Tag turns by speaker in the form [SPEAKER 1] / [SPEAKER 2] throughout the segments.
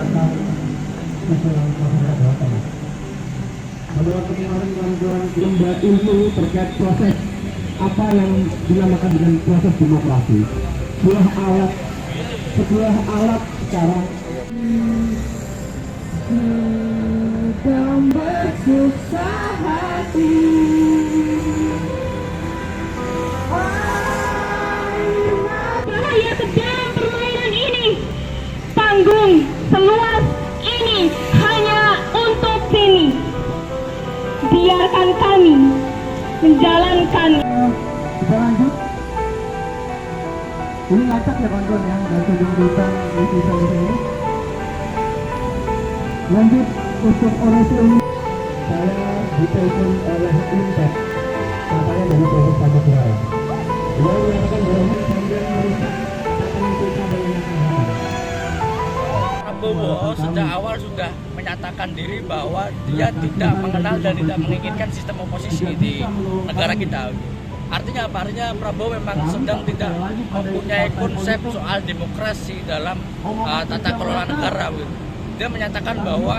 [SPEAKER 1] masyarakat sipil masyarakat Jawa Tengah. Pada waktu kemarin kawan-kawan lomba ilmu terkait proses apa yang dinamakan dengan proses demokrasi, sebuah alat sekarang sedang bersusah hati.
[SPEAKER 2] Bahaya sedang permainan ini, panggung seluas ini hanya untuk sini. Biarkan kami menjalankan.
[SPEAKER 1] Kita lanjut. Ini ngacak ya kawan-kawan ya, dan sejauh bintang di sini. Lanjut untuk orasi ini, saya ditelepon oleh Impact, katanya dari proses pajak raya. Beliau menyatakan bahwa sambil merusak akan kita dengan
[SPEAKER 3] Prabowo sejak awal sudah menyatakan diri bahwa dia tidak mengenal dan tidak menginginkan sistem oposisi di negara kita. Artinya apa? Artinya Prabowo memang sedang tidak mempunyai konsep soal demokrasi dalam tata kelola negara. Dia menyatakan bahwa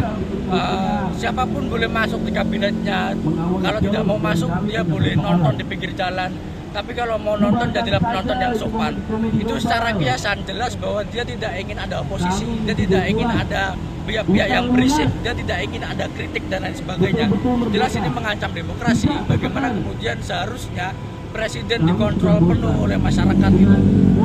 [SPEAKER 3] siapapun boleh masuk di kabinetnya. Kalau tidak mau masuk, dia boleh nonton di pinggir jalan. Tapi kalau mau nonton, jadilah penonton yang sopan. Itu secara kiasan jelas bahwa dia tidak ingin ada oposisi, dia tidak ingin ada pihak-pihak yang berisik, dia tidak ingin ada kritik dan lain sebagainya. Jelas ini mengancam demokrasi. Bagaimana kemudian seharusnya presiden dikontrol penuh oleh masyarakat itu,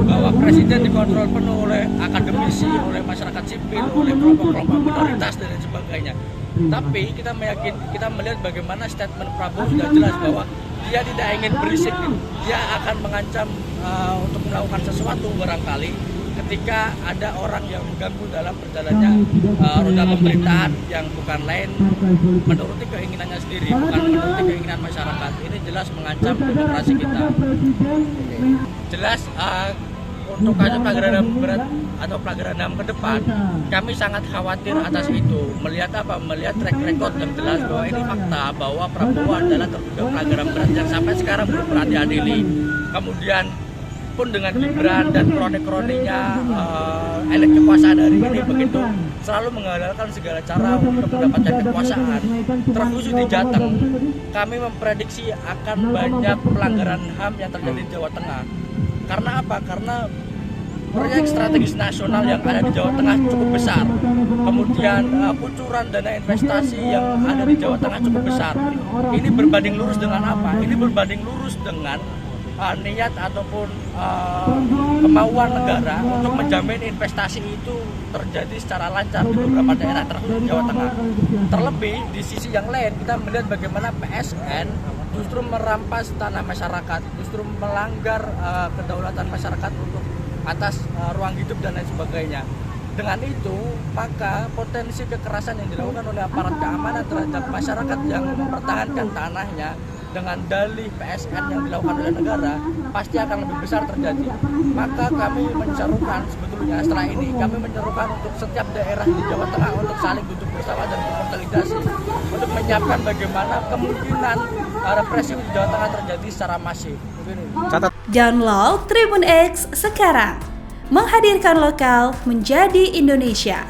[SPEAKER 3] bahwa presiden dikontrol penuh oleh akademisi, oleh masyarakat sipil, oleh kelompok-kelompok minoritas dan lain sebagainya. Tapi kita melihat bagaimana statement Prabowo sudah jelas bahwa dia tidak ingin berisik, dia akan mengancam untuk melakukan sesuatu barangkali ketika ada orang yang mengganggu dalam berjalannya roda pemerintahan yang bukan lain menuruti keinginannya sendiri, bukan menuruti keinginan masyarakat. Ini jelas mengancam demokrasi kita. Jelas untuk kasus pelanggaran HAM berat atau pelanggaran HAM ke depan, kami sangat khawatir atas itu. Melihat apa? Melihat track record yang jelas bahwa ini fakta bahwa Prabowo adalah terduga pelanggaran berat yang sampai sekarang belum pernah diadili. Kemudian pun dengan Gibran dan kroni-kroninya elit kekuasaan hari ini begitu selalu mengandalkan segala cara untuk mendapatkan kekuasaan, terkhusus di Jateng. Kami memprediksi akan banyak pelanggaran HAM yang terjadi di Jawa Tengah. Karena apa? Karena proyek strategis nasional yang ada di Jawa Tengah cukup besar. Kemudian kucuran dana investasi yang ada di Jawa Tengah cukup besar. Ini berbanding lurus dengan apa? Ini berbanding lurus dengan niat ataupun kemauan negara untuk menjamin investasi itu terjadi secara lancar di beberapa daerah termasuk Jawa Tengah. Terlebih di sisi yang lain kita melihat bagaimana PSN justru merampas tanah masyarakat, justru melanggar kedaulatan masyarakat untuk atas ruang hidup dan lain sebagainya. Dengan itu, maka potensi kekerasan yang dilakukan oleh aparat keamanan terhadap masyarakat yang mempertahankan tanahnya dengan dalih PSN yang dilakukan oleh negara pasti akan lebih besar terjadi. Maka kami menyerukan sebetulnya setelah ini kami menyerukan untuk setiap daerah di Jawa Tengah untuk saling duduk bersama dan berkonsolidasi untuk menyiapkan bagaimana kemungkinan represi di Jawa Tengah terjadi secara masif.
[SPEAKER 4] Download Tribun X sekarang, menghadirkan lokal menjadi Indonesia.